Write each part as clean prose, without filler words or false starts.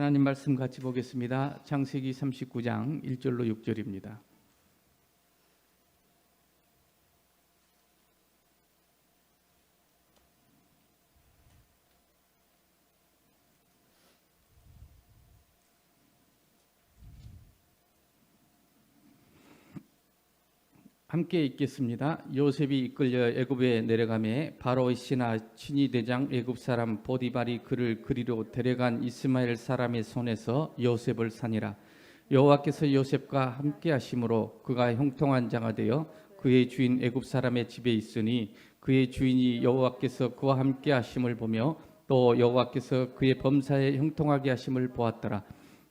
하나님 말씀 같이 보겠습니다. 창세기 39장 1절로 6절입니다. 함께 읽겠습니다. 요셉이 이끌려 애굽에 내려가매 바로의 신하 친위 대장 애굽 사람 보디발이 그를 그리로 데려간 이스마엘 사람의 손에서 요셉을 사니라. 여호와께서 요셉과 함께 하심으로 그가 형통한 자가 되어 그의 주인 애굽 사람의 집에 있으니 그의 주인이 여호와께서 그와 함께 하심을 보며 또 여호와께서 그의 범사에 형통하게 하심을 보았더라.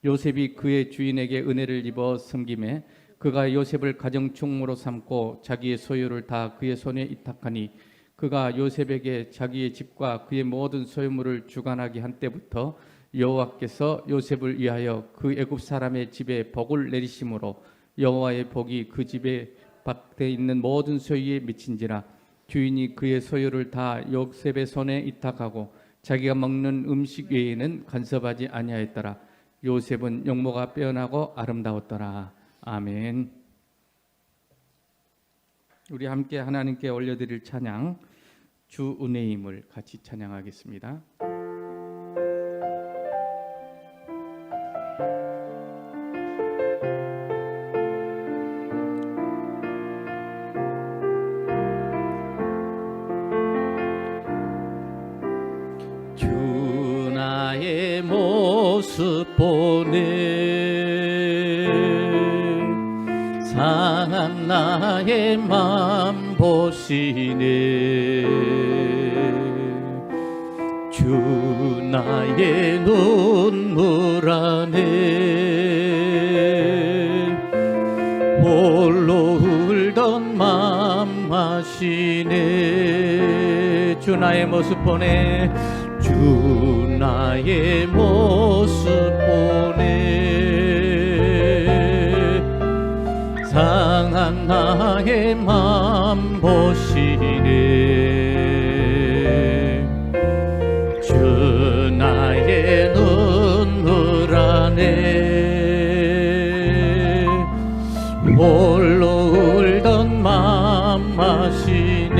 요셉이 그의 주인에게 은혜를 입어 섬김에 그가 요셉을 가정충무로 삼고 자기의 소유를 다 그의 손에 위탁하니 그가 요셉에게 자기의 집과 그의 모든 소유물을 주관하게 한 때부터 여호와께서 요셉을 위하여 그 애굽 사람의 집에 복을 내리심으로 여호와의 복이 그 집에 밖에 있는 모든 소유에 미친지라. 주인이 그의 소유를 다 요셉의 손에 위탁하고 자기가 먹는 음식 외에는 간섭하지 아니하였더라. 요셉은 용모가 빼어나고 아름다웠더라. 아멘. 우리 함께 하나님께 올려드릴 찬양 주 은혜의 힘을 같이 찬양하겠습니다. 주 나의 모습 보네 상한 나의 맘 보시네 주 나의 눈물 안에 홀로 울던 맘 아시네 주 나의 모습 보네 주 나의 모습 보네 상한 나의 맘 보시네 주 나의 눈물 안에 홀로 울던 맘 아시네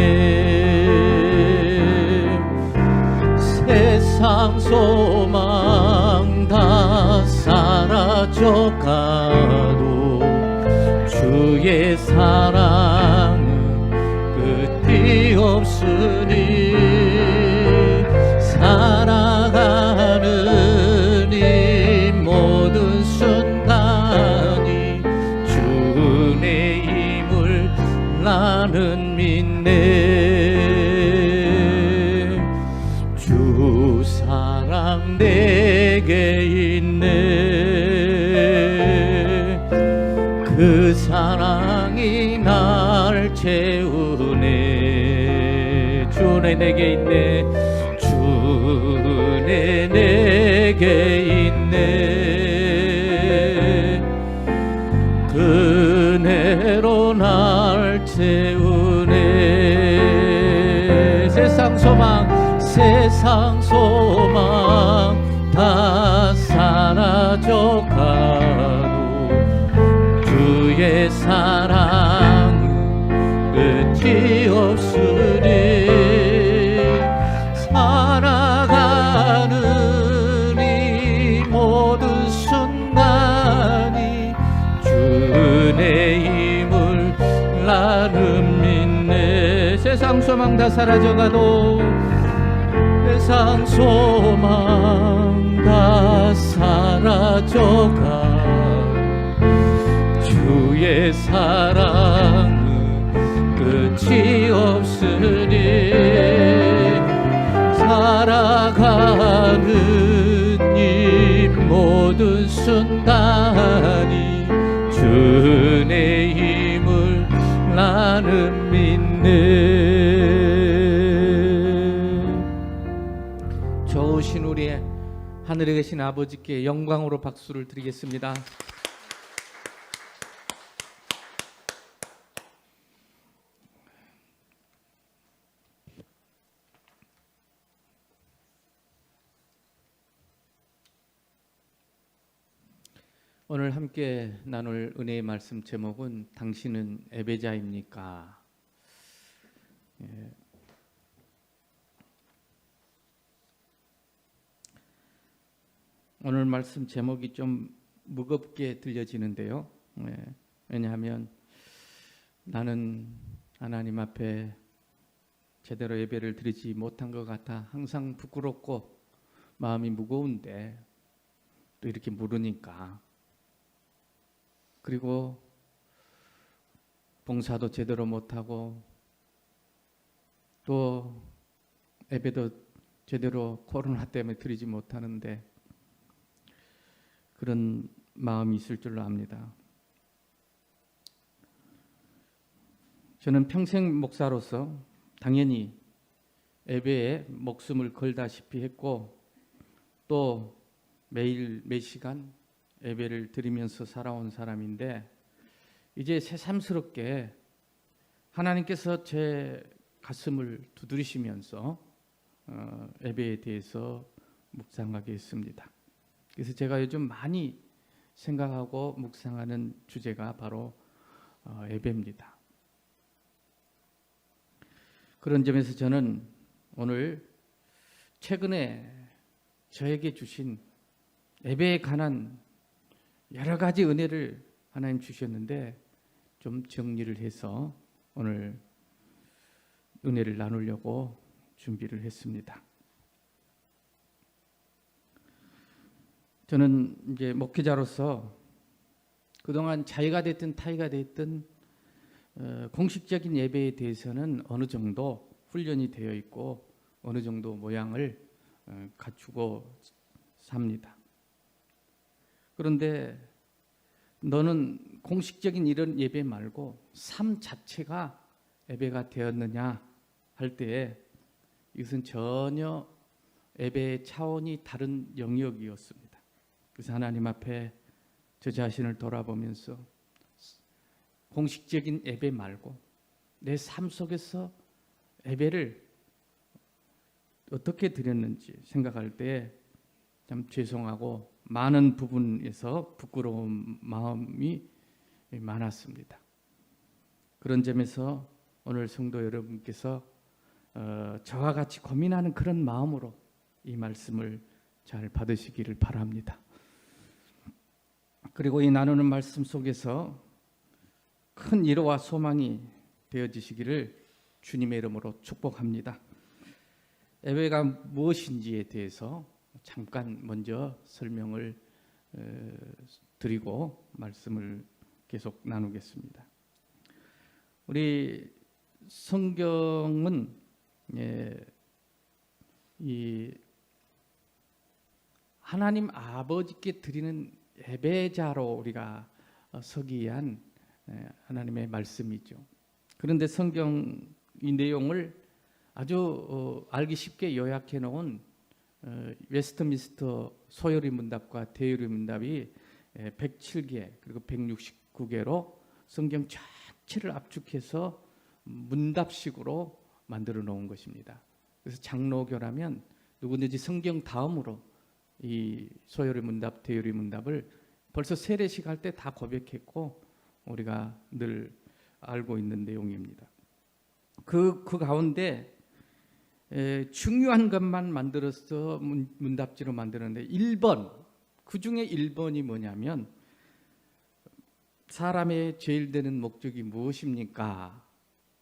세상 소망 다 사라져가도 주의 사랑은 끝이 없으니 살아가는 이 모든 순간이 주 은혜임을 나는 믿네 주 사랑 내게 있네 그 사랑이 날 채우네 주 은혜 내게 있네 주 은혜 내게 있네 그 은혜로 날 채우네 세상 소망 다 사라져가도 주의 사랑은 끝이 없으니 살아가는 이 모든 순간이 주 은혜임을 나는 믿네 세상 소망 다 사라져가도 세상 소망 다 사라져가 주의 사랑은 끝이 없으니 살아가는 이 모든 순간이 주 은혜의 힘을 나는 믿네 좋으신 우리의 하늘에 계신 아버지께 영광으로 박수를 드리겠습니다. 오늘 함께 나눌 은혜의 말씀 제목은 당신은 예배자입니까? 예. 오늘 말씀 제목이 좀 무겁게 들려지는데요. 왜냐하면 나는 하나님 앞에 제대로 예배를 드리지 못한 것 같아 항상 부끄럽고 마음이 무거운데 또 이렇게 물으니까, 그리고 봉사도 제대로 못하고 또 예배도 제대로 코로나 때문에 드리지 못하는데 그런 마음이 있을 줄로 압니다. 저는 평생 목사로서 당연히 예배에 목숨을 걸다시피 했고 또 매일 몇 시간 예배를 드리면서 살아온 사람인데, 이제 새삼스럽게 하나님께서 제 가슴을 두드리시면서 예배에 대해서 묵상하게 했습니다. 그래서 제가 요즘 많이 생각하고 묵상하는 주제가 바로 예배입니다. 그런 점에서 저는 오늘 최근에 저에게 주신 예배에 관한 여러 가지 은혜를 하나님 주셨는데 좀 정리를 해서 오늘 은혜를 나누려고 준비를 했습니다. 저는 이제 목회자로서 그동안 자의가 됐든 타의가 됐든 공식적인 예배에 대해서는 어느 정도 훈련이 되어 있고 어느 정도 모양을 갖추고 삽니다. 그런데 너는 공식적인 이런 예배 말고 삶 자체가 예배가 되었느냐 할 때에 이것은 전혀 예배의 차원이 다른 영역이었습니다. 그래서 하나님 앞에 저 자신을 돌아보면서 공식적인 예배 말고 내 삶 속에서 예배를 어떻게 드렸는지 생각할 때 참 죄송하고 많은 부분에서 부끄러운 마음이 많았습니다. 그런 점에서 오늘 성도 여러분께서 저와 같이 고민하는 그런 마음으로 이 말씀을 잘 받으시기를 바랍니다. 그리고 이 나누는 말씀 속에서 큰 위로와 소망이 되어지시기를 주님의 이름으로 축복합니다. 예배가 무엇인지에 대해서 잠깐 먼저 설명을 드리고 말씀을 계속 나누겠습니다. 우리 성경은 이 하나님 아버지께 드리는 예배자로 우리가 서기 위한 하나님의 말씀이죠. 그런데 성경 이 내용을 아주 알기 쉽게 요약해 놓은 웨스트민스터 소요리 문답과 대요리 문답이 107개 그리고 169개로 성경 전체를 압축해서 문답식으로 만들어 놓은 것입니다. 그래서 장로교라면 누구든지 성경 다음으로 이 소요리 문답, 대요리 문답을 벌써 세례식 할 때 다 고백했고 우리가 늘 알고 있는 내용입니다. 그 가운데 중요한 것만 만들어서 문답지로 만드는데 1번, 그 중에 1번이 뭐냐면 사람의 제일 되는 목적이 무엇입니까?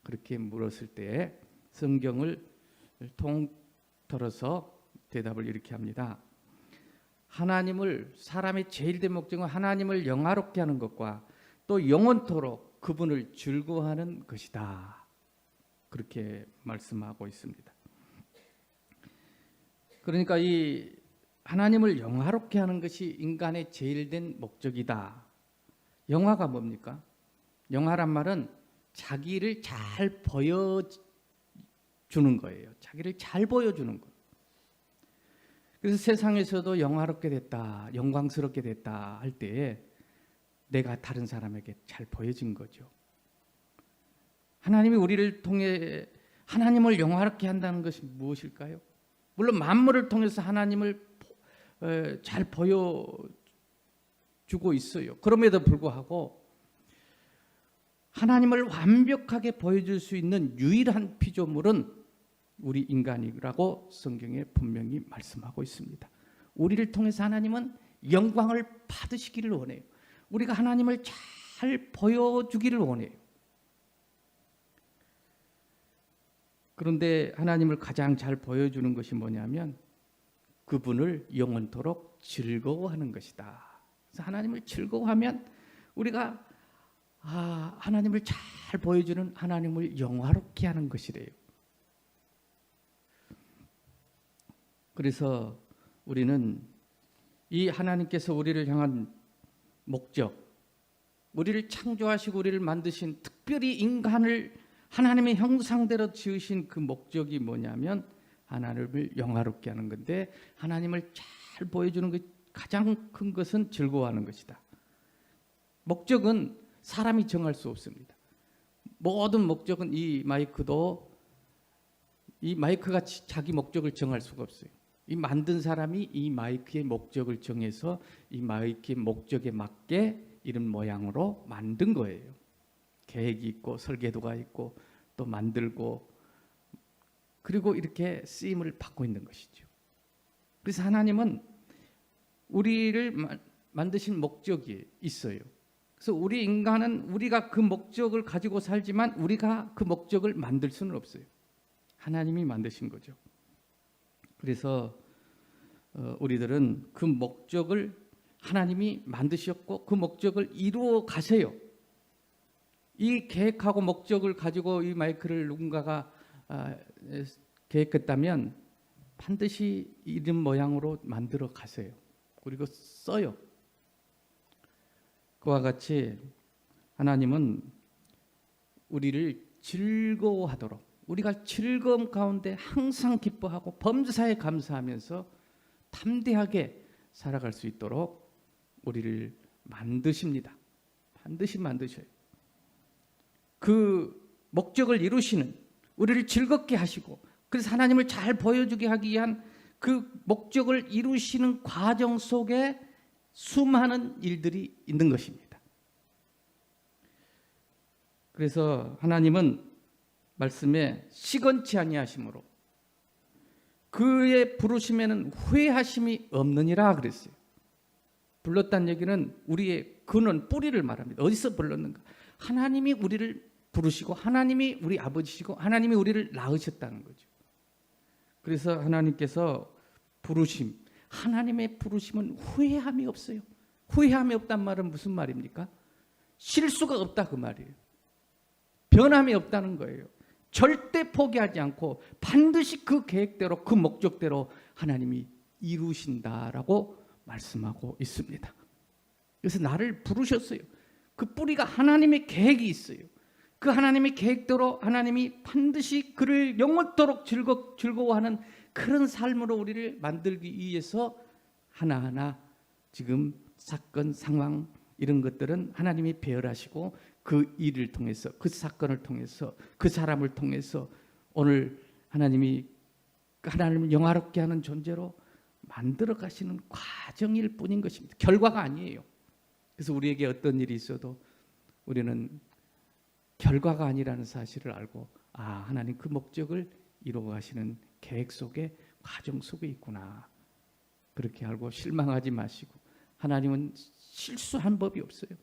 그렇게 물었을 때 성경을 통틀어서 대답을 이렇게 합니다. 사람의 제일 된 목적은 하나님을 영화롭게 하는 것과 또 영원토록 그분을 즐거워하는 것이다. 그렇게 말씀하고 있습니다. 그러니까 이 하나님을 영화롭게 하는 것이 인간의 제일 된 목적이다. 영화가 뭡니까? 영화란 말은 자기를 잘 보여주는 거예요. 자기를 잘 보여주는 것. 그래서 세상에서도 영화롭게 됐다, 영광스럽게 됐다 할 때에 내가 다른 사람에게 잘 보여진 거죠. 하나님이 우리를 통해 하나님을 영화롭게 한다는 것이 무엇일까요? 물론 만물을 통해서 하나님을 잘 보여주는 주고 있어요. 그럼에도 불구하고 하나님을 완벽하게 보여줄 수 있는 유일한 피조물은 우리 인간이라고 성경에 분명히 말씀하고 있습니다. 우리를 통해서 하나님은 영광을 받으시기를 원해요. 우리가 하나님을 잘 보여주기를 원해요. 그런데 하나님을 가장 잘 보여주는 것이 뭐냐면 그분을 영원토록 즐거워하는 것이다. 그래서 하나님을 즐거워하면 우리가 하나님을 잘 보여주는 하나님을 영화롭게 하는 것이래요. 그래서 우리는 이 하나님께서 우리를 향한 목적, 우리를 창조하시고 우리를 만드신, 특별히 인간을 하나님의 형상대로 지으신 그 목적이 뭐냐면 하나님을 영화롭게 하는 건데, 하나님을 잘 보여주는 것, 가장 큰 것은 즐거워하는 것이다. 목적은 사람이 정할 수 없습니다. 모든 목적은 이 마이크가 자기 목적을 정할 수가 없어요. 이 만든 사람이 이 마이크의 목적을 정해서 이 마이크의 목적에 맞게 이런 모양으로 만든 거예요. 계획이 있고 설계도가 있고 또 만들고, 그리고 이렇게 쓰임을 받고 있는 것이죠. 그래서 하나님은 우리를 만드신 목적이 있어요. 그래서 우리 인간은 우리가 그 목적을 가지고 살지만 우리가 그 목적을 만들 수는 없어요. 하나님이 만드신 거죠. 그래서 우리들은 그 목적을 하나님이 만드셨고 그 목적을 이루어 가세요. 이 계획하고 목적을 가지고 이 마이크를 누군가가 계획했다면 반드시 이런 모양으로 만들어 가세요. 그리고 써요. 그와 같이 하나님은 우리를 즐거워하도록, 우리가 즐거움 가운데 항상 기뻐하고 범사에 감사하면서 담대하게 살아갈 수 있도록 우리를 만드십니다. 반드시 만드셔요. 그 목적을 이루시는, 우리를 즐겁게 하시고 그래서 하나님을 잘 보여주게 하기 위한 그 목적을 이루시는 과정 속에 수많은 일들이 있는 것입니다. 그래서 하나님은 말씀에 시건치 아니하심으로 그의 부르심에는 후회하심이 없느니라 그랬어요. 불렀다는 얘기는 우리의 근원, 뿌리를 말합니다. 어디서 불렀는가? 하나님이 우리를 부르시고 하나님이 우리 아버지시고 하나님이 우리를 낳으셨다는 거죠. 그래서 하나님께서 부르심, 하나님의 부르심은 후회함이 없어요. 후회함이 없단 말은 무슨 말입니까? 실수가 없다 그 말이에요. 변함이 없다는 거예요. 절대 포기하지 않고 반드시 그 계획대로, 그 목적대로 하나님이 이루신다라고 말씀하고 있습니다. 그래서 나를 부르셨어요. 그 뿌리가 하나님의 계획이 있어요. 그 하나님의 계획대로 하나님이 반드시 그를 영원토록 즐거워하는 그런 삶으로 우리를 만들기 위해서 하나하나 지금 사건, 상황 이런 것들은 하나님이 배열하시고 그 일을 통해서, 그 사건을 통해서, 그 사람을 통해서 오늘 하나님이 하나님을 영화롭게 하는 존재로 만들어 가시는 과정일 뿐인 것입니다. 결과가 아니에요. 그래서 우리에게 어떤 일이 있어도 우리는 결과가 아니라는 사실을 알고 하나님 그 목적을 이루어 가시는 계획 속에, 과정 속에 있구나. 그렇게 알고 실망하지 마시고, 하나님은 실수한 법이 없어요.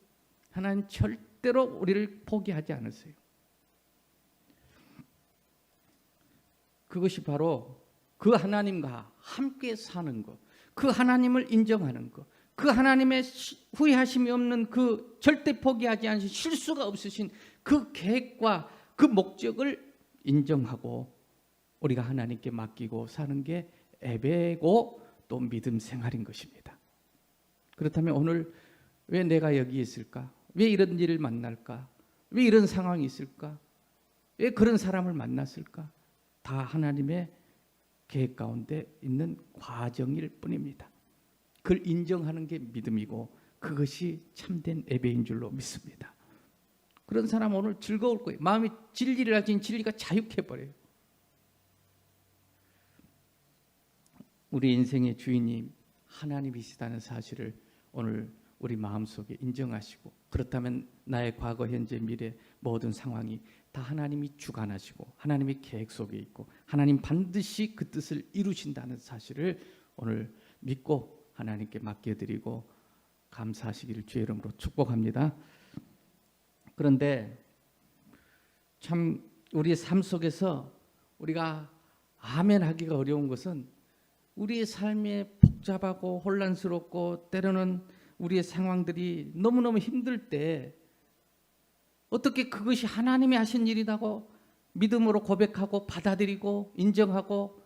하나님 절대로 우리를 포기하지 않으세요. 그것이 바로 그 하나님과 함께 사는 것, 그 하나님을 인정하는 것, 그 하나님의 후회하심이 없는 그 절대 포기하지 않으신, 실수가 없으신 그 계획과 그 목적을 인정하고 우리가 하나님께 맡기고 사는 게 예배고 또 믿음 생활인 것입니다. 그렇다면 오늘 왜 내가 여기 있을까? 왜 이런 일을 만날까? 왜 이런 상황이 있을까? 왜 그런 사람을 만났을까? 다 하나님의 계획 가운데 있는 과정일 뿐입니다. 그걸 인정하는 게 믿음이고 그것이 참된 예배인 줄로 믿습니다. 그런 사람 오늘 즐거울 거예요. 마음이 진리를 가진 진리가 자유해버려요. 우리 인생의 주인이 하나님이시다는 사실을 오늘 우리 마음속에 인정하시고, 그렇다면 나의 과거, 현재, 미래 모든 상황이 다 하나님이 주관하시고 하나님의 계획 속에 있고 하나님 반드시 그 뜻을 이루신다는 사실을 오늘 믿고 하나님께 맡겨드리고 감사하시기를 주의 이름으로 축복합니다. 그런데 참 우리의 삶 속에서 우리가 아멘 하기가 어려운 것은 우리의 삶이 복잡하고 혼란스럽고 때로는 우리의 상황들이 너무너무 힘들 때 어떻게 그것이 하나님이 하신 일이라고 믿음으로 고백하고 받아들이고 인정하고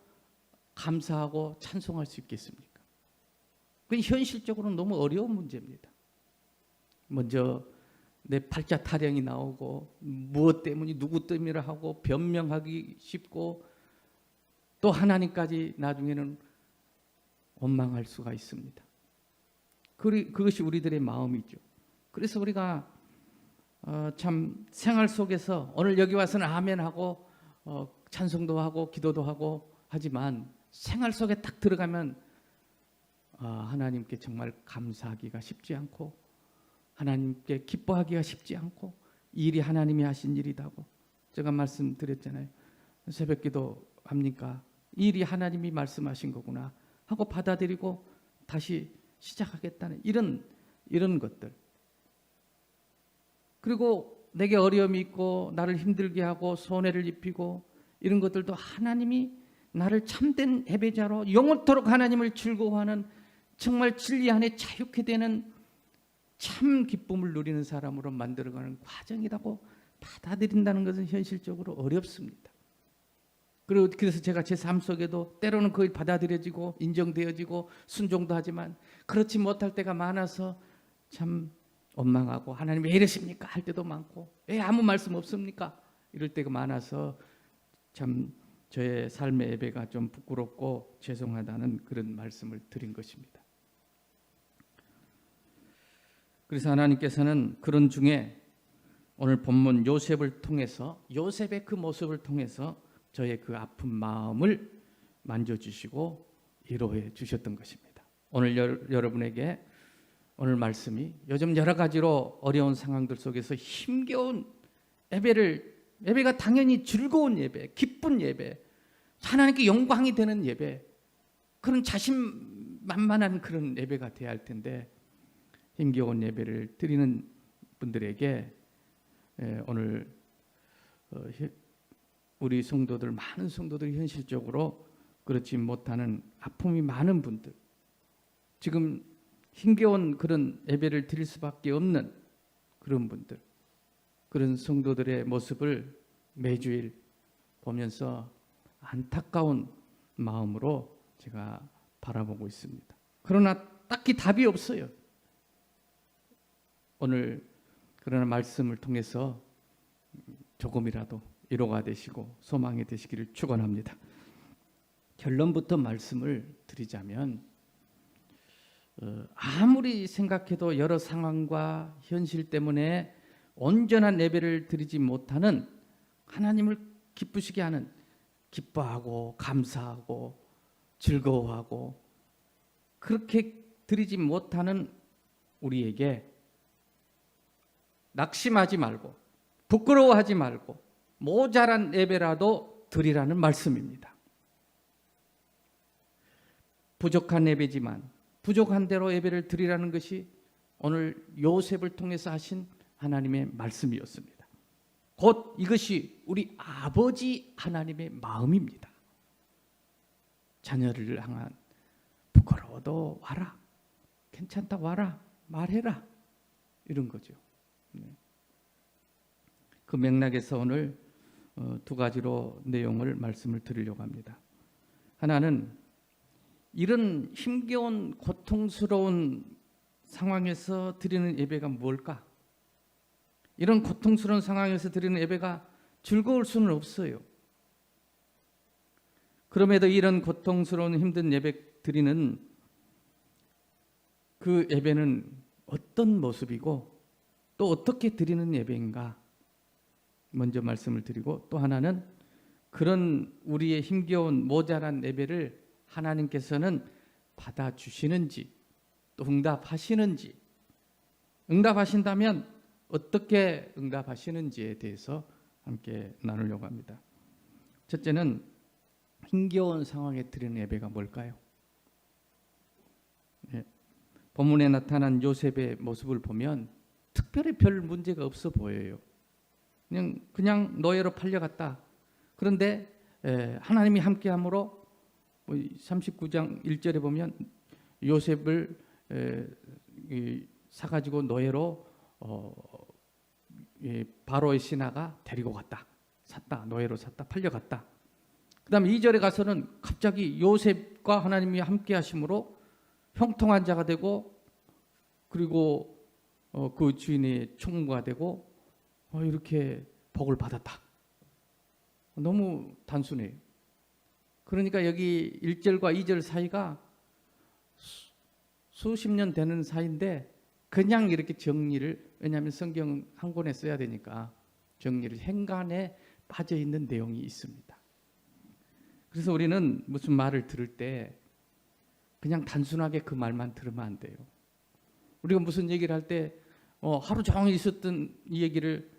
감사하고 찬송할 수 있겠습니까? 그건 현실적으로 너무 어려운 문제입니다. 먼저 내 팔자 타령이 나오고 무엇 때문이 누구 때문이라 하고 변명하기 쉽고 또 하나님까지 나중에는 원망할 수가 있습니다. 그것이 우리들의 마음이죠. 그래서 우리가 참 생활 속에서 오늘 여기 와서는 아멘하고 찬송도 하고 기도도 하고 하지만 생활 속에 딱 들어가면 하나님께 정말 감사하기가 쉽지 않고 하나님께 기뻐하기가 쉽지 않고 이 일이 하나님이 하신 일이라고 제가 말씀드렸잖아요. 새벽기도 합니까? 이 일이 하나님이 말씀하신 거구나 하고 받아들이고 다시 시작하겠다는 이런 것들. 그리고 내게 어려움이 있고 나를 힘들게 하고 손해를 입히고 이런 것들도 하나님이 나를 참된 예배자로 영원토록 하나님을 즐거워하는 정말 진리 안에 자유케 되는 참 기쁨을 누리는 사람으로 만들어가는 과정이라고 받아들인다는 것은 현실적으로 어렵습니다. 그리고 그래서 제가 제 삶 속에도 때로는 그걸 받아들여지고 인정되어지고 순종도 하지만 그렇지 못할 때가 많아서 참 원망하고 하나님 왜 이러십니까 할 때도 많고 왜 아무 말씀 없습니까 이럴 때가 많아서 참 저의 삶의 예배가 좀 부끄럽고 죄송하다는 그런 말씀을 드린 것입니다. 그래서 하나님께서는 그런 중에 오늘 본문 요셉을 통해서 요셉의 그 모습을 통해서 저의 그 아픈 마음을 만져주시고 위로해 주셨던 것입니다. 오늘 여러분에게 오늘 말씀이 요즘 여러 가지로 어려운 상황들 속에서 힘겨운 예배가 당연히 즐거운 예배, 기쁜 예배, 하나님께 영광이 되는 예배, 그런 자신만만한 그런 예배가 되어야 할 텐데 힘겨운 예배를 드리는 분들에게 오늘 우리 성도들 많은 성도들이 현실적으로 그렇지 못하는 아픔이 많은 분들 지금 힘겨운 그런 예배를 드릴 수밖에 없는 그런 분들 그런 성도들의 모습을 매주일 보면서 안타까운 마음으로 제가 바라보고 있습니다. 그러나 딱히 답이 없어요. 오늘 그러나 말씀을 통해서 조금이라도 위로가 되시고 소망이 되시기를 축원합니다. 결론부터 말씀을 드리자면 아무리 생각해도 여러 상황과 현실 때문에 온전한 예배를 드리지 못하는 하나님을 기쁘시게 하는 기뻐하고 감사하고 즐거워하고 그렇게 드리지 못하는 우리에게 낙심하지 말고 부끄러워하지 말고 모자란 예배라도 드리라는 말씀입니다. 부족한 예배지만 부족한 대로 예배를 드리라는 것이 오늘 요셉을 통해서 하신 하나님의 말씀이었습니다. 곧 이것이 우리 아버지 하나님의 마음입니다. 자녀를 향한 부끄러워도 와라, 괜찮다 와라, 말해라 이런 거죠. 그 맥락에서 오늘 두 가지로 내용을 말씀을 드리려고 합니다. 하나는 이런 힘겨운 고통스러운 상황에서 드리는 예배가 뭘까? 이런 고통스러운 상황에서 드리는 예배가 즐거울 수는 없어요. 그럼에도 이런 고통스러운 힘든 예배 드리는 그 예배는 어떤 모습이고 또 어떻게 드리는 예배인가? 먼저 말씀을 드리고 또 하나는 그런 우리의 힘겨운 모자란 예배를 하나님께서는 받아주시는지 또 응답하시는지 응답하신다면 어떻게 응답하시는지에 대해서 함께 나누려고 합니다. 첫째는 힘겨운 상황에 드리는 예배가 뭘까요? 본문에 나타난 요셉의 모습을 보면 특별히 별 문제가 없어 보여요. 그냥 노예로 팔려갔다. 그런데 하나님이 함께함으로 39장 1절에 보면 요셉을 사가지고 노예로 바로의 신하가 데리고 갔다. 샀다. 노예로 샀다. 팔려갔다. 그 다음에 2절에 가서는 갑자기 요셉과 하나님이 함께 하심으로 형통한 자가 되고, 그리고 그 주인의 총무가 되고 이렇게 복을 받았다. 너무 단순해요. 그러니까 여기 1절과 2절 사이가 수십 년 되는 사이인데 그냥 이렇게 정리를, 왜냐하면 성경 한 권에 써야 되니까 정리를, 행간에 빠져 있는 내용이 있습니다. 그래서 우리는 무슨 말을 들을 때 그냥 단순하게 그 말만 들으면 안 돼요. 우리가 무슨 얘기를 할 때 하루 종일 있었던 이 얘기를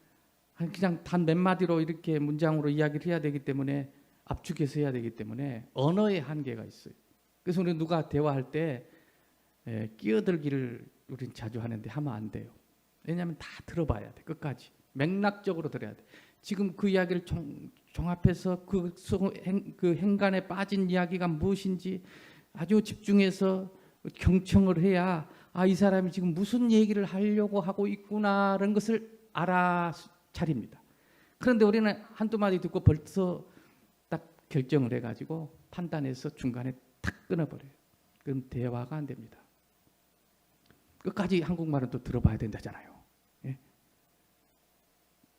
그냥 단 몇 마디로 이렇게 문장으로 이야기를 해야 되기 때문에, 압축해서 해야 되기 때문에 언어의 한계가 있어요. 그래서 우리 누가 대화할 때 끼어들기를 우리는 자주 하는데 하면 안 돼요. 왜냐하면 다 들어봐야 돼. 끝까지 맥락적으로 들어야 돼. 지금 그 이야기를 종합해서 그 행간에 빠진 이야기가 무엇인지 아주 집중해서 경청을 해야 이 사람이 지금 무슨 얘기를 하려고 하고 있구나라는 것을 알아차립니다. 그런데 우리는 한두 마디 듣고 벌써 딱 결정을 해가지고 판단해서 중간에 탁 끊어버려요. 그럼 대화가 안 됩니다. 끝까지 한국말은 또 들어봐야 된다잖아요. 예?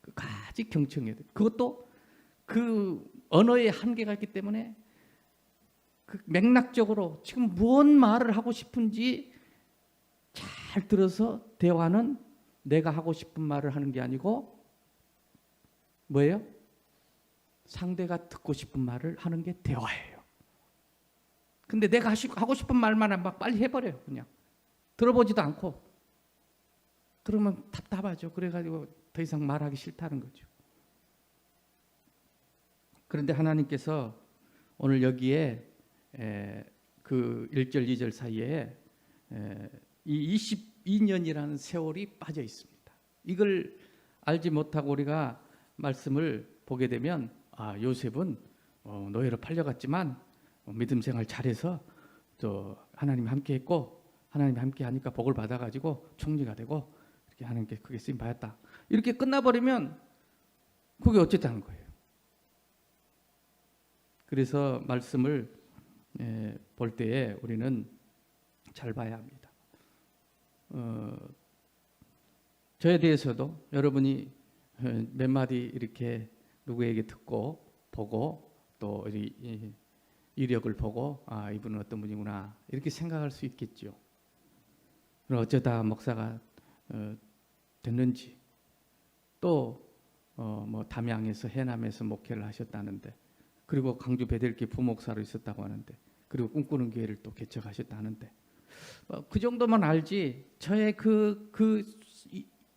끝까지 경청해야 돼요. 그것도 그 언어의 한계가 있기 때문에 그 맥락적으로 지금 무슨 말을 하고 싶은지 잘 들어서, 대화는 내가 하고 싶은 말을 하는 게 아니고 뭐예요? 상대가 듣고 싶은 말을 하는 게 대화예요. 근데 내가 하고 싶은 말만 막 빨리 해버려요. 그냥 들어보지도 않고. 그러면 답답하죠. 그래가지고 더 이상 말하기 싫다는 거죠. 그런데 하나님께서 오늘 여기에 그 1절 2절 사이에 이 22년이라는 세월이 빠져 있습니다. 이걸 알지 못하고 우리가 말씀을 보게 되면 요셉은 노예로 팔려갔지만 믿음 생활 잘해서 또 하나님 함께 했고, 하나님 함께 하니까 복을 받아가지고 총리가 되고 이렇게 하나님께 크게 쓰임 받았다. 이렇게 끝나버리면 그게 어쨌다는 거예요. 그래서 말씀을 볼 때에 우리는 잘 봐야 합니다. 저에 대해서도 여러분이 몇 마디 이렇게 누구에게 듣고 보고 또 이력을 보고 이분은 어떤 분이구나 이렇게 생각할 수 있겠죠. 그럼 어쩌다 목사가 됐는지, 또 뭐 담양에서 해남에서 목회를 하셨다는데, 그리고 광주 베델기 부목사로 있었다고 하는데, 그리고 꿈꾸는 교회를 또 개척하셨다는데, 그 정도만 알지 저의 그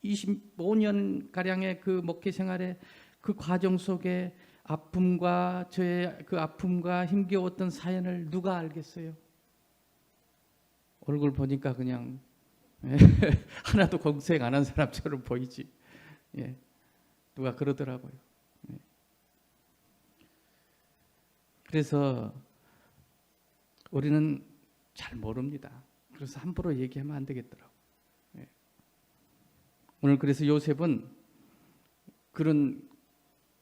25년 가량의 그 목회 생활의 그 과정 속에 아픔과 저의 그 아픔과 힘겨웠던 사연을 누가 알겠어요? 얼굴 보니까 그냥 하나도 공생 안 한 사람처럼 보이지. 누가 그러더라고요. 그래서 우리는 잘 모릅니다. 그래서 함부로 얘기하면 안 되겠더라고요. 오늘 그래서 요셉은 그런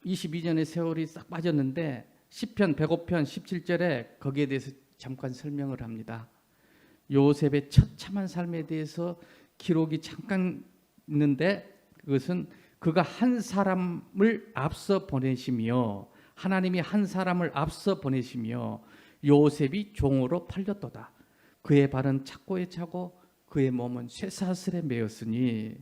22년의 세월이 싹 빠졌는데 시편 105편 17절에 거기에 대해서 잠깐 설명을 합니다. 요셉의 처참한 삶에 대해서 기록이 잠깐 있는데, 그것은 그가 한 사람을 앞서 보내시며, 하나님이 한 사람을 앞서 보내시며 요셉이 종으로 팔렸도다. 그의 발은 착고에 차고 그의 몸은 쇠사슬에 매였으니,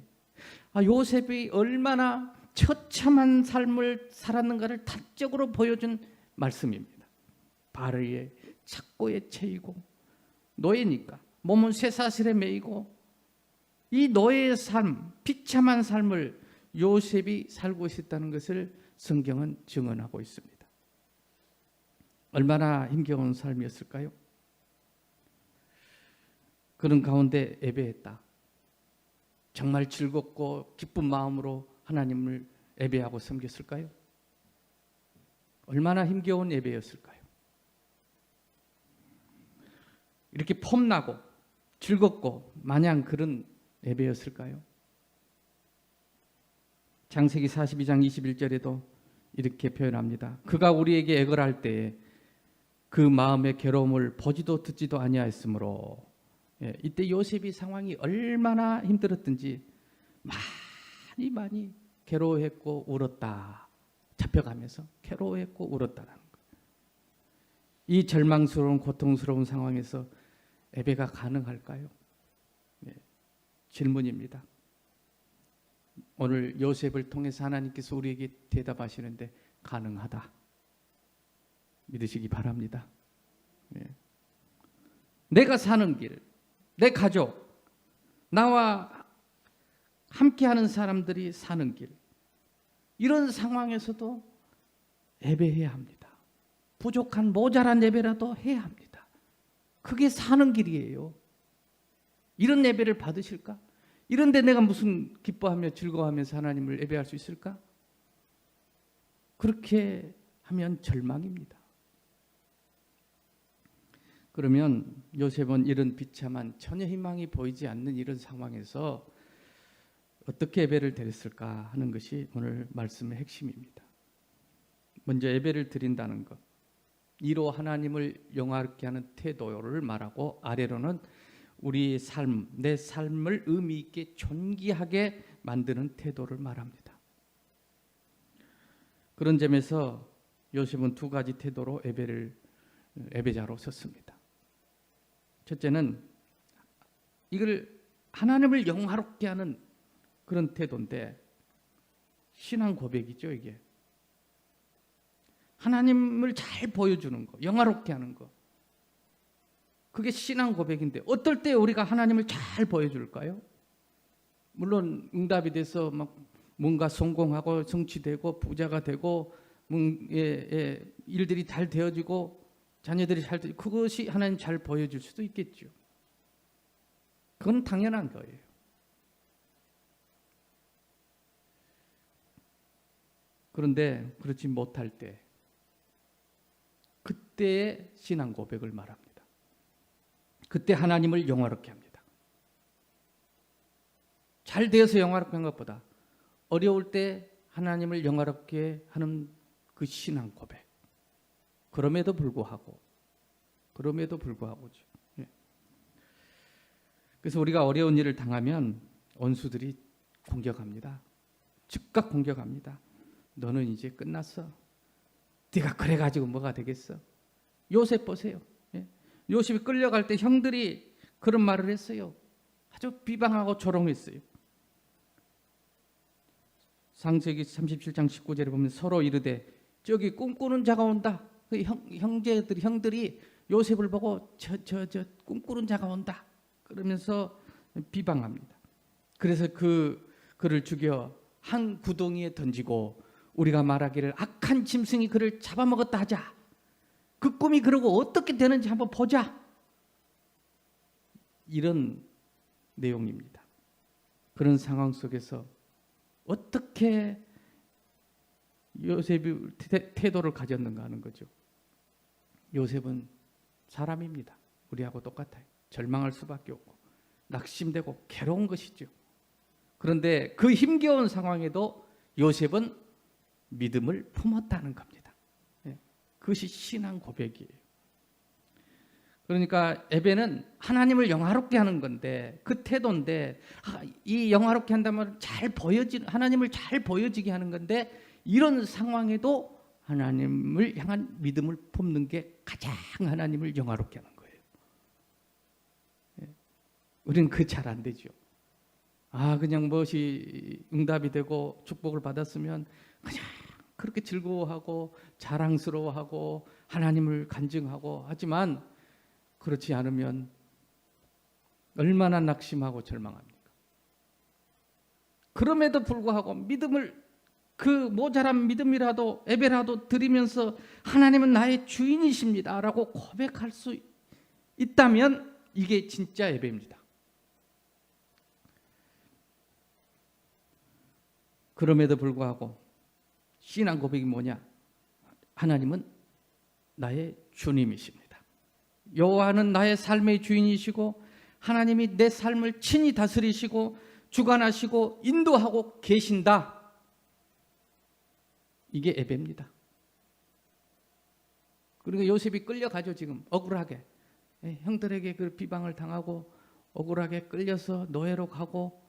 요셉이 얼마나 처참한 삶을 살았는가를 단적으로 보여준 말씀입니다. 발을 착고에 채이고 노예니까 몸은 쇠사슬에 매이고 이 노예의 삶, 비참한 삶을 요셉이 살고 있었다는 것을 성경은 증언하고 있습니다. 얼마나 힘겨운 삶이었을까요? 그런 가운데 예배했다. 정말 즐겁고 기쁜 마음으로 하나님을 예배하고 섬겼을까요? 얼마나 힘겨운 예배였을까요? 이렇게 폼나고 즐겁고 마냥 그런 예배였을까요? 창세기 42장 21절에도 이렇게 표현합니다. 그가 우리에게 애걸할 때에 그 마음의 괴로움을 보지도 듣지도 아니하였으므로. 이때 요셉이 상황이 얼마나 힘들었든지 많이 괴로워했고 울었다. 잡혀가면서 괴로워했고 울었다라는 거예요. 이 절망스러운 고통스러운 상황에서 예배가 가능할까요? 질문입니다. 오늘 요셉을 통해서 하나님께서 우리에게 대답하시는데 가능하다. 믿으시기 바랍니다. 내가 사는 길, 내 가족, 나와 함께하는 사람들이 사는 길, 이런 상황에서도 예배해야 합니다. 부족한 모자란 예배라도 해야 합니다. 그게 사는 길이에요. 이런 예배를 받으실까? 이런데 내가 무슨 기뻐하며 즐거워하면서 하나님을 예배할 수 있을까? 그렇게 하면 절망입니다. 그러면 요셉은 이런 비참한 전혀 희망이 보이지 않는 이런 상황에서 어떻게 예배를 드렸을까 하는 것이 오늘 말씀의 핵심입니다. 먼저 예배를 드린다는 것, 이로 하나님을 영화롭게 하는 태도를 말하고, 아래로는 우리의 삶, 내 삶을 의미 있게 존귀하게 만드는 태도를 말합니다. 그런 점에서 요셉은 두 가지 태도로 예배자로 섰습니다. 첫째는 이걸 하나님을 영화롭게 하는 그런 태도인데, 신앙 고백이죠. 이게 하나님을 잘 보여주는 거, 영화롭게 하는 거, 그게 신앙 고백인데 어떨 때 우리가 하나님을 잘 보여줄까요? 물론 응답이 돼서 막 뭔가 성공하고 성취되고 부자가 되고 일들이 잘 되어지고 자녀들이 잘 되고, 그것이 하나님 잘 보여줄 수도 있겠죠. 그건 당연한 거예요. 그런데 그렇지 못할 때, 그때의 신앙 고백을 말합니다. 그때 하나님을 영화롭게 합니다. 잘 되어서 영화롭게 한 것보다 어려울 때 하나님을 영화롭게 하는 그 신앙 고백. 그럼에도 불구하고죠. 그래서 우리가 어려운 일을 당하면 원수들이 공격합니다. 즉각 공격합니다. 너는 이제 끝났어. 네가 그래가지고 뭐가 되겠어. 요셉 보세요. 요셉이 끌려갈 때 형들이 그런 말을 했어요. 아주 비방하고 조롱했어요. 창세기 37장 19절에 보면 서로 이르되 저기 꿈꾸는 자가 온다. 그 형들이 요셉을 보고 저 꿈꾸는 자가 온다 그러면서 비방합니다. 그래서 그를 죽여 한 구덩이에 던지고 우리가 말하기를 악한 짐승이 그를 잡아먹었다 하자. 그 꿈이 그러고 어떻게 되는지 한번 보자. 이런 내용입니다. 그런 상황 속에서 어떻게 요셉이 태도를 가졌는가 하는 거죠. 요셉은 사람입니다. 우리하고 똑같아요. 절망할 수밖에 없고 낙심되고 괴로운 것이죠. 그런데 그 힘겨운 상황에도 요셉은 믿음을 품었다는 겁니다. 그것이 신앙 고백이에요. 그러니까 예배는 하나님을 영화롭게 하는 건데, 그 태도인데, 이 영화롭게 한다면 하나님을 잘 보여지게 하는 건데, 이런 상황에도 하나님을 향한 믿음을 품는 게 가장 하나님을 영화롭게 하는 거예요. 우리는 그 잘 안 되죠. 그냥 무엇이 응답이 되고 축복을 받았으면 그냥 그렇게 즐거워하고 자랑스러워하고 하나님을 간증하고 하지만, 그렇지 않으면 얼마나 낙심하고 절망합니까? 그럼에도 불구하고 믿음을 그 모자란 믿음이라도 예배라도 드리면서 하나님은 나의 주인이십니다 라고 고백할 수 있다면 이게 진짜 예배입니다. 그럼에도 불구하고 신앙 고백이 뭐냐? 하나님은 나의 주님이십니다. 여호와는 나의 삶의 주인이시고 하나님이 내 삶을 친히 다스리시고 주관하시고 인도하고 계신다. 이게 예배입니다. 그리고 요셉이 끌려가죠. 지금 억울하게 형들에게 그 비방을 당하고 억울하게 끌려서 노예로 가고,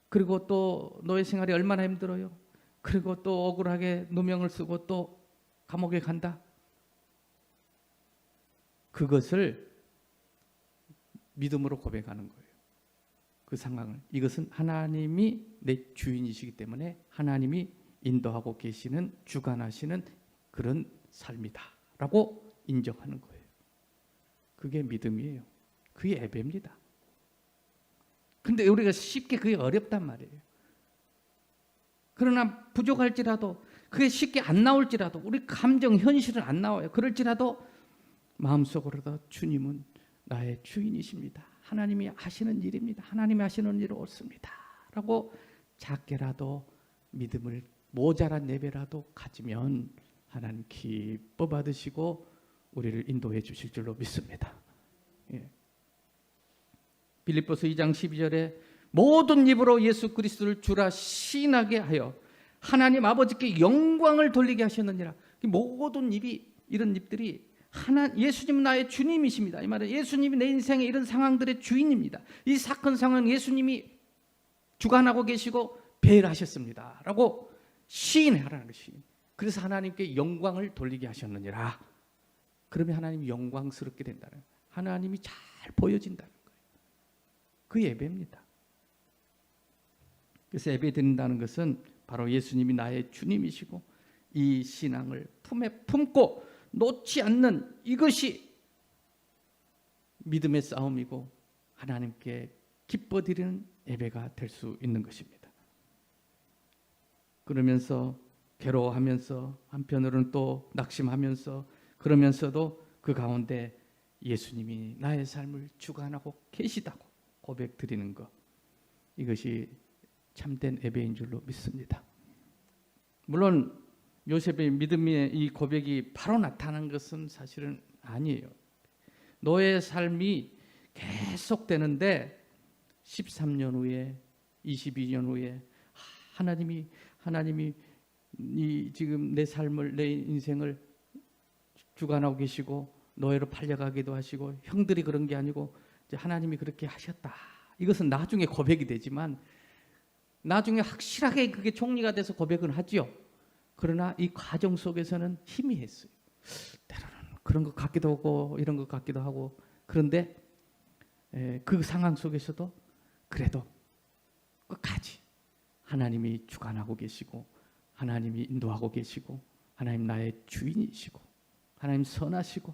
그리고 또 노예 생활이 얼마나 힘들어요. 그리고 또 억울하게 누명을 쓰고 또 감옥에 간다. 그것을 믿음으로 고백하는 거예요. 그 상황을. 이것은 하나님이 내 주인이시기 때문에 하나님이 인도하고 계시는, 주관하시는 그런 삶이다 라고 인정하는 거예요. 그게 믿음이에요. 그게 예배입니다. 근데 우리가 쉽게 그게 어렵단 말이에요. 그러나 부족할지라도, 그게 쉽게 안 나올지라도, 우리 감정 현실은 안 나와요. 그럴지라도 마음속으로도 주님은 나의 주인이십니다. 하나님이 하시는 일입니다. 하나님이 하시는 일은 옳습니다 라고 작게라도 믿음을, 모자란 예배라도 가지면 하나님 기뻐 받으시고 우리를 인도해 주실 줄로 믿습니다. 예. 빌립보서 2장 12절에 모든 입으로 예수 그리스도를 주라 시인하게 하여 하나님 아버지께 영광을 돌리게 하셨느니라. 모든 입이, 이런 입들이 예수님은 나의 주님이십니다. 이 말은 예수님이 내 인생의 이런 상황들의 주인입니다. 이 사건 상황 예수님이 주관하고 계시고 배열하셨습니다 라고 시인하라는 것이. 그래서 하나님께 영광을 돌리게 하셨느니라. 그러면 하나님이 영광스럽게 된다는, 하나님이 잘 보여진다는 거예요. 그 예배입니다. 그래서 예배 드린다는 것은 바로 예수님이 나의 주님이시고 이 신앙을 품에 품고 놓지 않는 이것이 믿음의 싸움이고 하나님께 기뻐 드리는 예배가 될 수 있는 것입니다. 그러면서 괴로워하면서 한편으로는 또 낙심하면서 그러면서도 그 가운데 예수님이 나의 삶을 주관하고 계시다고 고백 드리는 것, 이것이 참된 예배인 줄로 믿습니다. 물론 요셉의 믿음의 이 고백이 바로 나타난 것은 사실은 아니에요. 노예 삶이 계속되는데 13년 후에, 22년 후에 하나님이 이 지금 내 삶을, 내 인생을 주관하고 계시고 노예로 팔려가기도 하시고, 형들이 그런 게 아니고 이제 하나님이 그렇게 하셨다. 이것은 나중에 고백이 되지만 나중에 확실하게 그게 정리가 돼서 고백은 하죠. 그러나 이 과정 속에서는 희미했어요. 때로는 그런 것 같기도 하고 이런 것 같기도 하고, 그런데 그 상황 속에서도 그래도 끝까지 하나님이 주관하고 계시고 하나님이 인도하고 계시고 하나님 나의 주인이시고 하나님 선하시고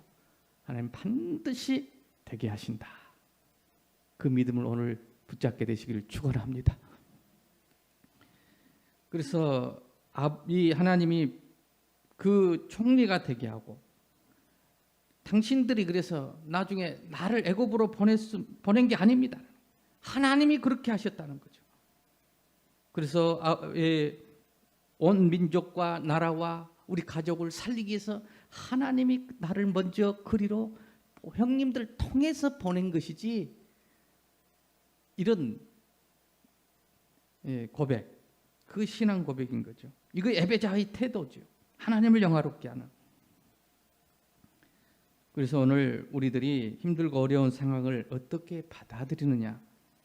하나님 반드시 되게 하신다. 그 믿음을 오늘 붙잡게 되시기를 축원합니다. 그래서 이 하나님이 그 총리가 되게 하고, 당신들이 그래서 나중에 나를 애굽으로 보낸 게 아닙니다. 하나님이 그렇게 하셨다는 거죠. 그래서 온 민족과 나라와 우리 가족을 살리기 위해서 하나님이 나를 먼저 그리로 형님들 통해서 보낸 것이지, 이런 고백, 그 신앙 고백인 거죠. 이거 예배자의 태도죠. 하나님을 영화롭게 하는. 그래서 오늘 우리들이 힘들고 어려운 상황을 어떻게 받아들이느냐,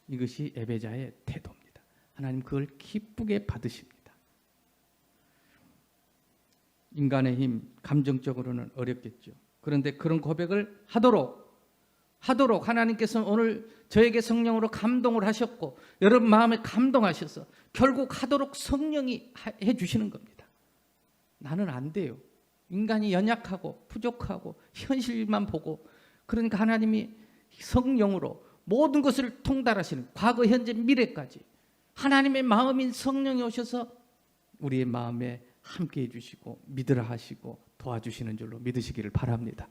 이것이 예배자의 태도입니다. 하나님 그걸 기쁘게 받으십니다. 인간의 힘, 감정적으로는 어렵겠죠. 그런데 그런 고백을 하도록 하나님께서는 오늘 저에게 성령으로 감동을 하셨고 여러분 마음에 감동하셔서 결국 하도록 성령이 해주시는 겁니다. 나는 안 돼요. 인간이 연약하고 부족하고 현실만 보고, 그러니까 하나님이 성령으로 모든 것을 통달하시는, 과거 현재 미래까지 하나님의 마음인 성령이 오셔서 우리의 마음에 함께해 주시고 믿으라 하시고 도와주시는 줄로 믿으시기를 바랍니다.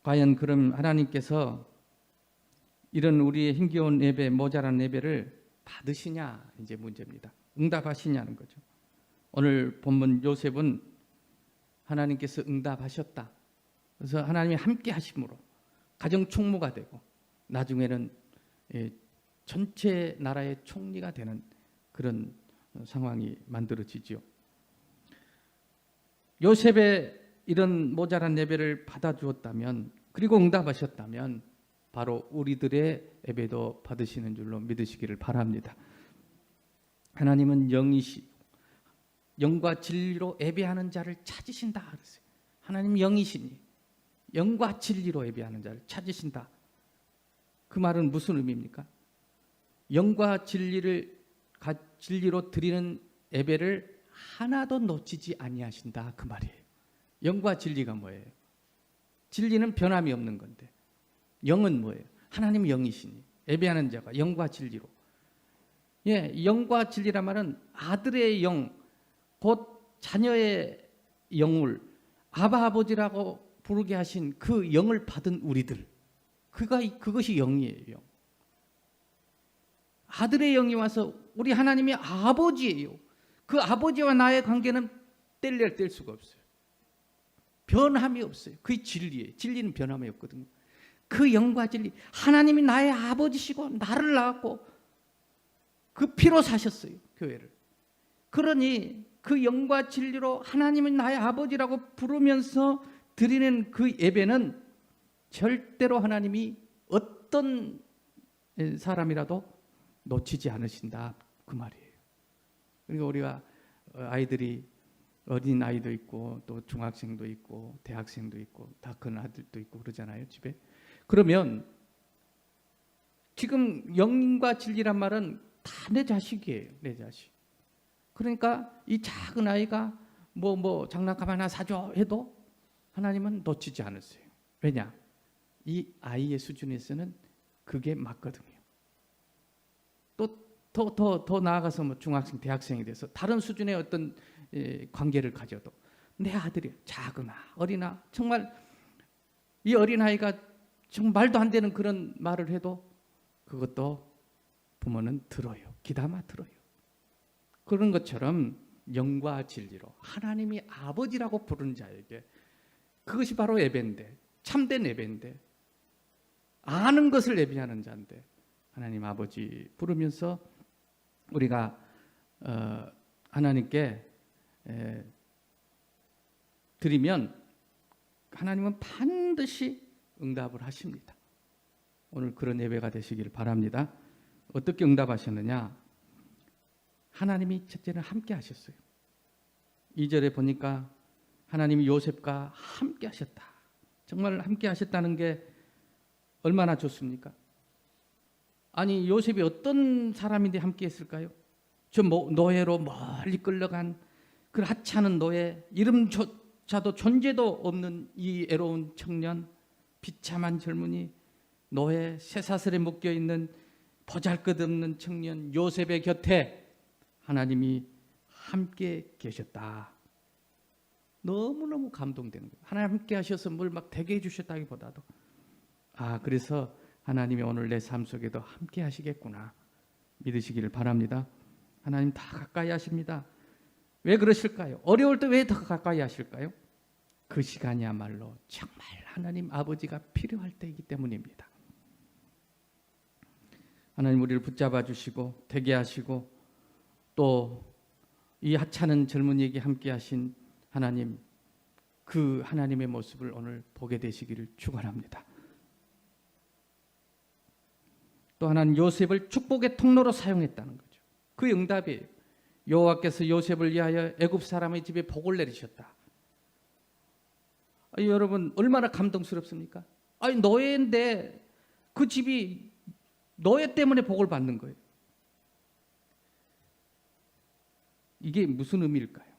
과연 그럼 하나님께서 이런 우리의 힘겨운 예배, 모자란 예배를 받으시냐 이제 문제입니다. 응답하시냐는 거죠. 오늘 본문 요셉은 하나님께서 응답하셨다. 그래서 하나님이 함께 하심으로 가정 총무가 되고 나중에는 전체 나라의 총리가 되는 그런 상황이 만들어지죠. 요셉의 이런 모자란 예배를 받아주었다면 그리고 응답하셨다면 바로 우리들의 예배도 받으시는 줄로 믿으시기를 바랍니다. 하나님은 영이시 영과 진리로 예배하는 자를 찾으신다 그랬어요. 하나님 영이시니 영과 진리로 예배하는 자를 찾으신다. 그 말은 무슨 의미입니까? 영과 진리로 드리는 예배를 하나도 놓치지 아니하신다 그 말이에요. 영과 진리가 뭐예요? 진리는 변함이 없는 건데 영은 뭐예요? 하나님 영이시니 예배하는 자가 영과 진리로. 영과 진리란 말은 아들의 영, 곧 자녀의 영을 아바 아버지라고 부르게 하신 그 영을 받은 우리들, 그것이 영이에요. 아들의 영이 와서 우리 하나님이 아버지예요. 그 아버지와 나의 관계는 뗄 수가 없어요. 변함이 없어요. 그게 진리예요. 진리는 변함이 없거든요. 그 영과 진리, 하나님이 나의 아버지시고 나를 낳았고 그 피로 사셨어요. 교회를. 그러니 그 영과 진리로 하나님이 나의 아버지라고 부르면서 드리는 그 예배는 절대로 하나님이 어떤 사람이라도 놓치지 않으신다 그 말이에요. 그러니까 우리가 아이들이 어린 아이도 있고 또 중학생도 있고 대학생도 있고 다 큰 아들도 있고 그러잖아요 집에. 그러면 지금 영과 진리란 말은 다 내 자식이에요. 내 자식. 그러니까 이 작은 아이가 뭐 장난감 하나 사줘 해도 하나님은 놓치지 않으세요. 왜냐? 이 아이의 수준에서는 그게 맞거든요. 또 더 나아가서 뭐 중학생, 대학생이 돼서 다른 수준의 어떤 관계를 가져도 내 아들이 작으나 어리나 정말 이 어린아이가 정말 말도 안 되는 그런 말을 해도 그것도 부모는 들어요. 귀담아 들어요. 그런 것처럼 영과 진리로 하나님이 아버지라고 부르는 자에게 그것이 바로 예배인데 참된 예배인데 아는 것을 예배하는 자인데 하나님 아버지 부르면서 우리가 하나님께 드리면 하나님은 반드시 응답을 하십니다. 오늘 그런 예배가 되시길 바랍니다. 어떻게 응답하셨느냐? 하나님이 첫째는 함께 하셨어요. 2절에 보니까 하나님이 요셉과 함께 하셨다. 정말 함께 하셨다는 게 얼마나 좋습니까? 아니 요셉이 어떤 사람인데 함께 했을까요? 저 노예로 멀리 끌려간 그 하찮은 노예, 이름조차도 존재도 없는 이 애로운 청년, 비참한 젊은이, 노예, 쇠사슬에 묶여있는 보잘것없는 청년 요셉의 곁에 하나님이 함께 계셨다. 너무너무 감동되는 거예요. 하나님 함께 하셔서 뭘 막 되게 해주셨다기보다도 그래서 하나님이 오늘 내 삶 속에도 함께 하시겠구나 믿으시기를 바랍니다. 하나님 다 가까이 하십니다. 왜 그러실까요? 어려울 때 왜 더 가까이 하실까요? 그 시간이야말로 정말 하나님 아버지가 필요할 때이기 때문입니다. 하나님 우리를 붙잡아 주시고 되게 하시고 또 이 하찮은 젊은이에게 함께 하신 하나님, 그 하나님의 모습을 오늘 보게 되시기를 축원합니다. 또 하나는 요셉을 축복의 통로로 사용했다는 거죠. 그 응답이에요. 여호와께서 요셉을 위하여 애굽 사람의 집에 복을 내리셨다. 여러분 얼마나 감동스럽습니까? 노예인데 그 집이 노예 때문에 복을 받는 거예요. 이게 무슨 의미일까요?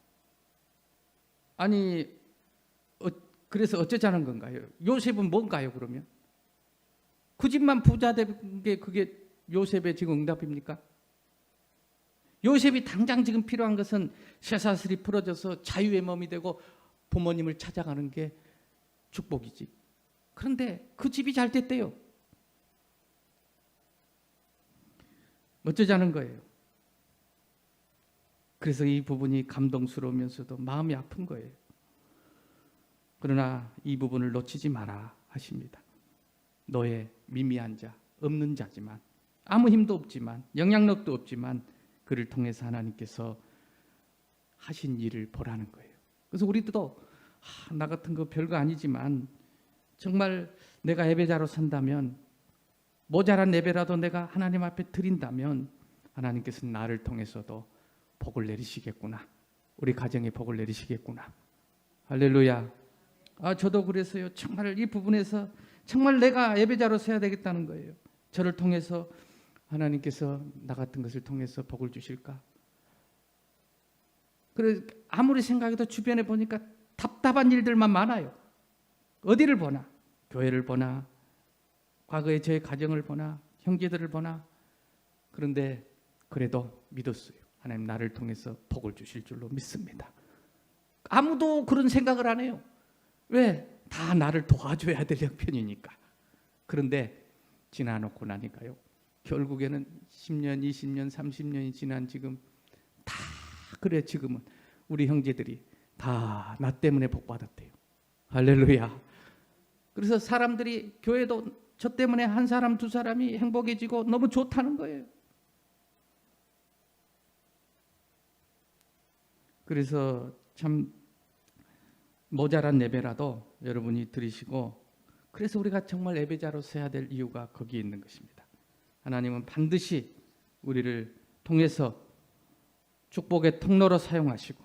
그래서 어쩌자는 건가요? 요셉은 뭔가요 그러면? 그 집만 부자 된 게 그게 요셉의 지금 응답입니까? 요셉이 당장 지금 필요한 것은 쇠사슬이 풀어져서 자유의 몸이 되고 부모님을 찾아가는 게 축복이지. 그런데 그 집이 잘 됐대요. 어쩌자는 거예요. 그래서 이 부분이 감동스러우면서도 마음이 아픈 거예요. 그러나 이 부분을 놓치지 마라 하십니다. 너의 미미한 자, 없는 자지만, 아무 힘도 없지만, 영향력도 없지만 그를 통해서 하나님께서 하신 일을 보라는 거예요. 그래서 우리도 나 같은 거 별거 아니지만 정말 내가 예배자로 산다면, 모자란 예배라도 내가 하나님 앞에 드린다면 하나님께서 나를 통해서도 복을 내리시겠구나. 우리 가정에 복을 내리시겠구나. 할렐루야. 저도 그래서요. 정말 이 부분에서 정말 내가 예배자로 서야 되겠다는 거예요. 저를 통해서 하나님께서 나 같은 것을 통해서 복을 주실까? 그래 아무리 생각해도 주변에 보니까 답답한 일들만 많아요. 어디를 보나, 교회를 보나, 과거의 제 가정을 보나, 형제들을 보나. 그런데 그래도 믿었어요. 하나님 나를 통해서 복을 주실 줄로 믿습니다. 아무도 그런 생각을 안 해요. 왜? 다 나를 도와줘야 될 형편이니까. 그런데 지나놓고 나니까요. 결국에는 10년, 20년, 30년이 지난 지금 다 그래 지금은 우리 형제들이 다 나 때문에 복 받았대요. 할렐루야. 그래서 사람들이 교회도 저 때문에 한 사람 두 사람이 행복해지고 너무 좋다는 거예요. 그래서 참 모자란 예배라도 여러분이 드리시고, 그래서 우리가 정말 예배자로 서야 될 이유가 거기에 있는 것입니다. 하나님은 반드시 우리를 통해서 축복의 통로로 사용하시고,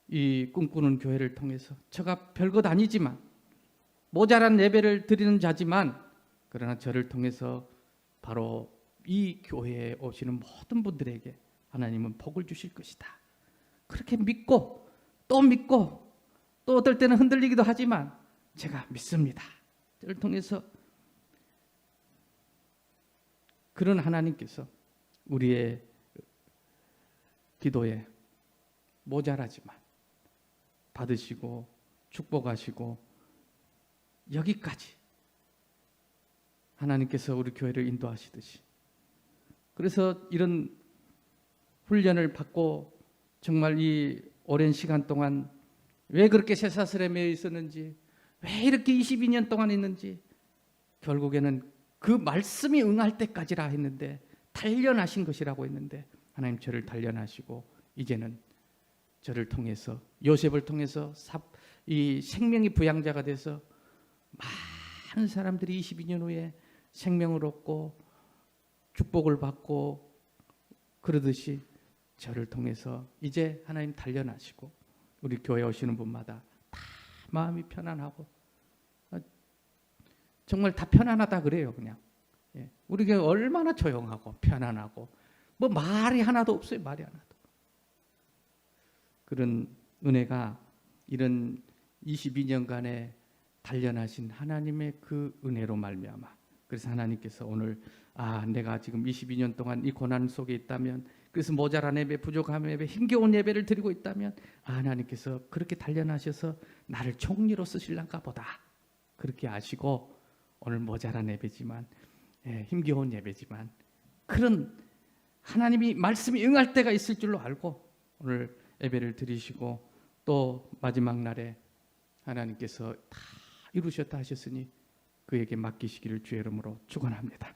이 꿈꾸는 교회를 통해서 제가 별것 아니지만 모자란 예배를 드리는 자지만, 그러나 저를 통해서 바로 이 교회에 오시는 모든 분들에게 하나님은 복을 주실 것이다. 그렇게 믿고 또 어떨 때는 흔들리기도 하지만 제가 믿습니다. 저를 통해서 그런 하나님께서 우리의 기도에 모자라지만 받으시고 축복하시고 여기까지 하나님께서 우리 교회를 인도하시듯이, 그래서 이런 훈련을 받고 정말 이 오랜 시간 동안 왜 그렇게 쇠사슬에 매여 있었는지, 왜 이렇게 22년 동안 있는지, 결국에는 그 말씀이 응할 때까지라 했는데, 단련하신 것이라고 했는데 하나님 저를 단련하시고 이제는 저를 통해서, 요셉을 통해서 이 생명의 부양자가 돼서 많은 사람들이 22년 후에 생명을 얻고 축복을 받고 그러듯이 저를 통해서 이제 하나님 단련하시고 우리 교회 오시는 분마다 다 마음이 편안하고, 정말 다 편안하다 그래요. 그냥 우리 교회 얼마나 조용하고 편안하고 뭐 말이 하나도 없어요. 말이 하나도. 그런 은혜가 이런 22년간의 단련하신 하나님의 그 은혜로 말미암아, 그래서 하나님께서 오늘 내가 지금 22년 동안 이 고난 속에 있다면, 그래서 모자란 예배, 부족한 예배, 힘겨운 예배를 드리고 있다면 하나님께서 그렇게 단련하셔서 나를 총리로 쓰실란가 보다, 그렇게 아시고 오늘 모자란 예배지만 힘겨운 예배지만 그런 하나님이 말씀이 응할 때가 있을 줄로 알고 오늘 예배를 드리시고, 또 마지막 날에 하나님께서 다 이루셨다 하셨으니 그에게 맡기시기를 주의 이름으로 축원합니다.